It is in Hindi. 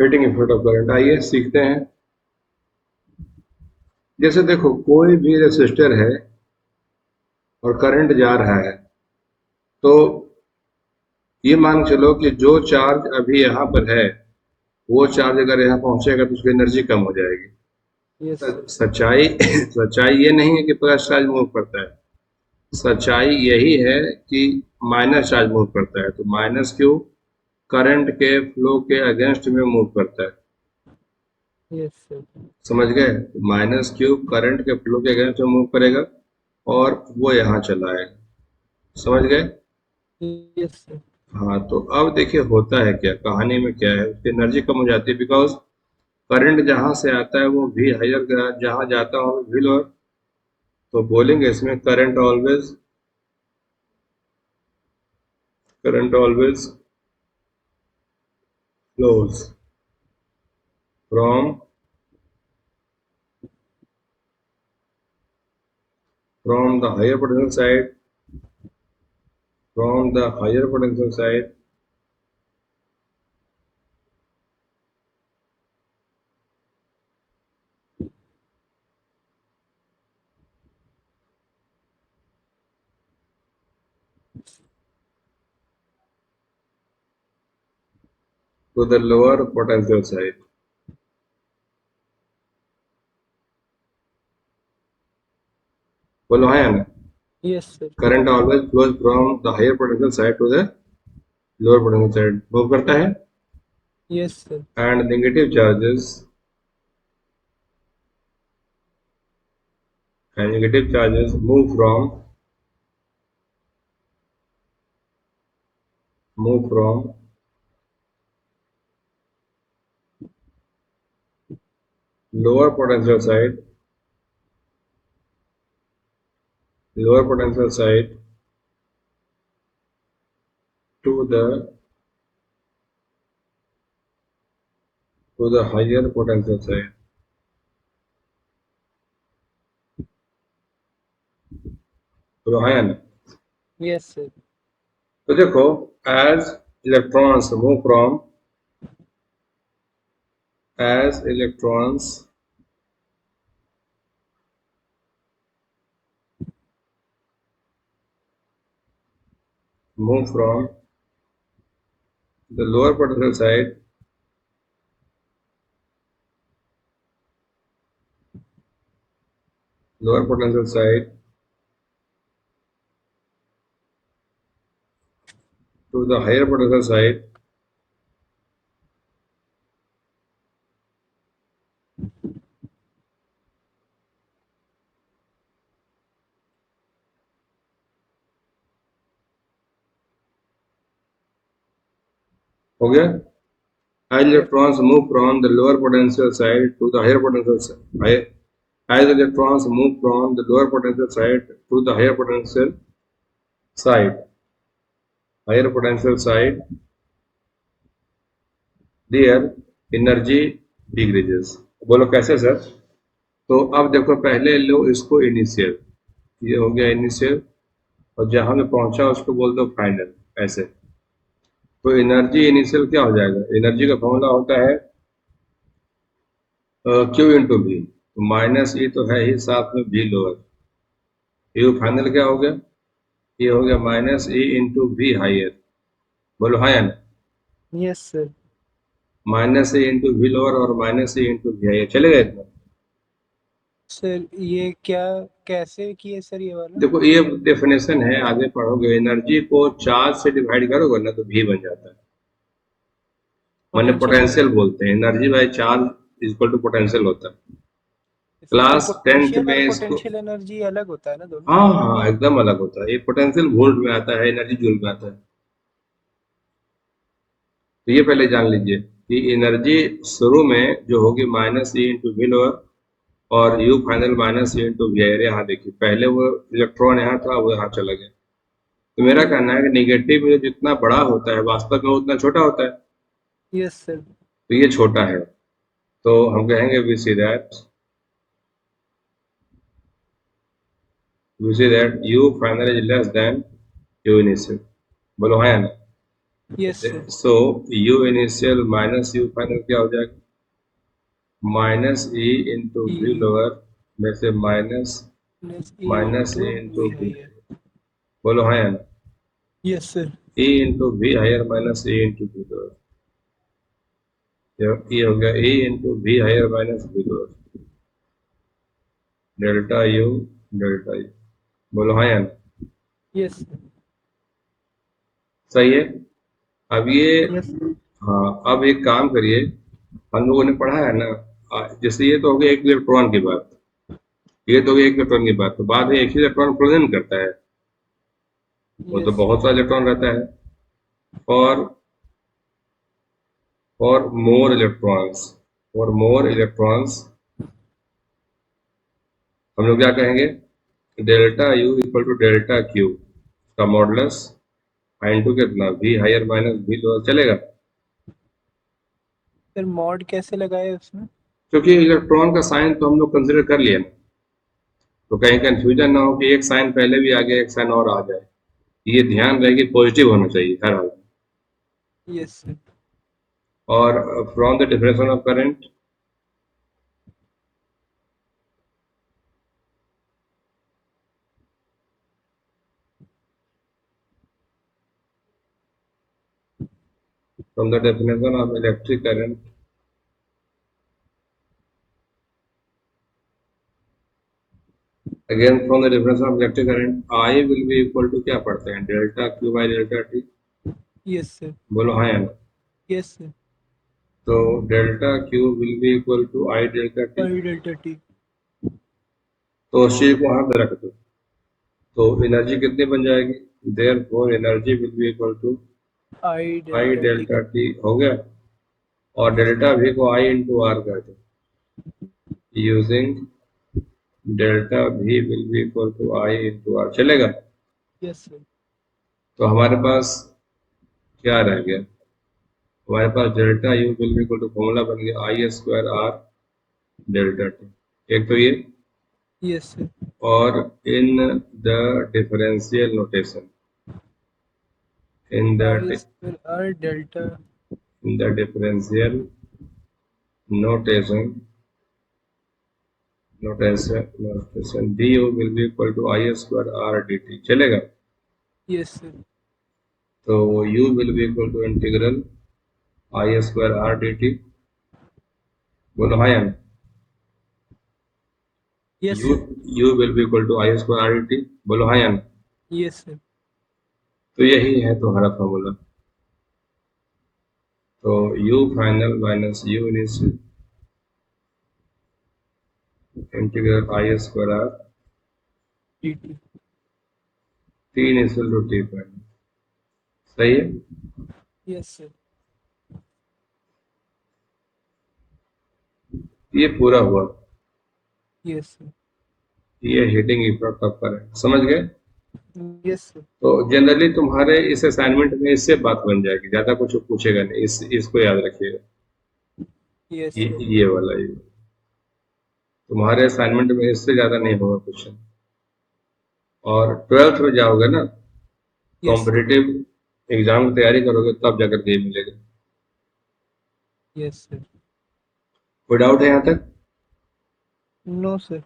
Heating effect of current. आइए सीखते हैं। जैसे देखो, कोई भी रेसिस्टर है और करंट जा रहा है, तो ये मान के चलो कि जो चार्ज अभी यहाँ पर है, वो चार्ज अगर यहाँ पहुंचेगा तो उसकी एनर्जी कम हो जाएगी। Yes sir. सच्चाई सच्चाई ये नहीं है कि प्लस चार्ज मूव करता है। सच्चाई यही है कि माइनस चार्ज मूव करता है। तो माइनस क्यू करंट के फ्लो के अगेंस्ट में मूव करता है। Yes sir. समझ गए? माइनस क्यू करंट के फ्लो के अगेंस्ट में मूव करेगा और वो यहाँ चला आएगा। समझ गए? Yes sir. हाँ, तो अब देखिए होता है क्या, कहानी में क्या है। उसकी एनर्जी कम हो जाती है बिकॉज करंट जहां से आता है वो भी हायर, जहां जाता है वो भी लोअर। तो बोलेंगे इसमें current always flows from from the higher potential side from the higher potential side to the lower potential side. बोलो हाँ या ना? Yes sir. Current always flows from the higher potential side to the lower potential side, move करता है। Yes sir. And negative charges move from lower potential side lower potential side to the higher potential side। तो है ना? Yes sir. तो देखो, as electrons move from as electrons move from the lower potential side to the higher potential side, हो गया? As yes electrons move from the lower potential side to the higher potential side, as electrons move from the lower potential side to the higher potential side, their energy decreases। बोलो कैसे सर? तो अब देखो, पहले लो इसको इनिशियल, ये हो गया इनिशियल, और जहां में पहुंचा उसको बोल दो फाइनल। ऐसे तो एनर्जी इनिशियल क्या हो जाएगा? एनर्जी का फॉर्मूला होता है क्यू इंटू वी। तो माइनस ई तो है ही, साथ में वी लोअर। यू फाइनल क्या हो गया? ये हो गया minus E into V higher. बोलो हाँ या ना? Yes sir. Minus A into V lower और minus A into V higher, चलेगा इतना? सर ये क्या कैसे किए सर ये वाला? देखो, ये डेफिनेशन है, आगे पढ़ोगे। एनर्जी को चार्ज से डिवाइड करोगे ना तो वी बन जाता है। माने पोटेंशियल से पोटेंशियल डिवाइड? बोलते हैं, energy by charge equal to potential होता है। सर तो क्लास टेंथ पोटेंशियल में और इसको, पोटेंशियल एनर्जी अलग होता है ना दोनों? हाँ हाँ एकदम अलग होता है। ये पोटेंशियल वोल्ट में आता है, एनर्जी जूल में आता है। तो ये पहले जान लीजिए कि एनर्जी शुरू में जो होगी minus E into V lower और U final minus E into V higher. यहाँ देखिए, पहले वो इलेक्ट्रॉन यहाँ था, वो यहाँ चला गया। तो मेरा कहना है कि निगेटिव में जितना बड़ा होता है वास्तव में उतना छोटा होता है। Yes sir. तो ये छोटा है, तो हम कहेंगे we see that U final is less than U initial. बोलो हाँ या ना? Yes sir. So U initial minus U final क्या हो जाएगा? Minus E into E V lower में से minus plus E minus into A V into V. Higher. बोलो हाँ या ना? Yes sir. A into V higher minus A into V lower. ये हो गया A into V higher minus V lower. Delta U delta U. बोलो हाँ या ना? Yes sir. सही है। अब ये यस। हाँ, अब एक काम करिए, हम लोगों ने पढ़ा है ना, जैसे ये तो हो गया एक इलेक्ट्रॉन की बात, ये तो हो गया एक इलेक्ट्रॉन की बात, तो बाद में एक ही इलेक्ट्रॉन प्रेजेंट करता है, वो तो यस सर। बहुत सारा इलेक्ट्रॉन रहता है। For for more electrons, for more electrons हम लोग क्या कहेंगे? Delta U equal to delta Q का मॉडुलस इंटू कितना V higher minus V lower. चलेगा? सर मॉड कैसे लगाए उसमें? क्योंकि इलेक्ट्रॉन का साइन तो हम लोग कंसिडर कर लिए ना, तो कहीं कंफ्यूजन ना हो कि एक साइन पहले भी आ गया एक साइन और आ जाए। ये ध्यान रहे कि पॉजिटिव होना चाहिए हर हाल में। Yes sir. और from the differential of current, from the definition of electric current, again from the difference of electric current I will be equal to क्या पढ़ते हैं? Delta Q by delta T. Yes sir. बोलो हाँ या ना? Yes sir. तो delta Q will be equal to I delta T. I delta T. तो उस चीज को वहां पे रख दो, तो एनर्जी कितनी बन जाएगी? Therefore energy will be equal to I I delta T. Delta T. हो गया। और यस डेल्टा भी को आई इंटू आर कर दो, यूजिंग डेल्टा भी will be equal to I into R. चलेगा? Yes sir. तो हमारे पास क्या रह गया? हमारे पास delta U will be equal to formula बन गया I square R delta T. एक तो ये, यस सर। और in the differential notation, in I the square R delta. in the differential notation, notation du will be equal to I square r dt। चलेगा? Yes sir. तो u will be equal to integral I square r dt। बोलो हाँ या ना? Yes u sir. u will be equal to I square r dt। बोलो हाँ या ना? Yes sir. तो यही है तुम्हारा फॉर्मूला। तो u final minus u initial integral I square r T T. t initial to t final. सही है? Yes sir. ये पूरा हुआ। Yes sir. ये हीटिंग इफेक्ट ऑफ करंट। समझ गए? Yes sir. तो जनरली तुम्हारे इस असाइनमेंट में इससे बात बन जाएगी, ज्यादा कुछ पूछेगा नहीं, इसको याद रखिएगा। यस ये सर। ये वाला ये तुम्हारे असाइनमेंट में इससे ज्यादा नहीं होगा क्वेश्चन। और ट्वेल्थ में जाओगे ना, यस सर। कॉम्पिटिटिव एग्जाम की तैयारी करोगे, तब जाकर के ये मिलेगा। Yes sir. कोई डाउट है यहाँ तक? No sir.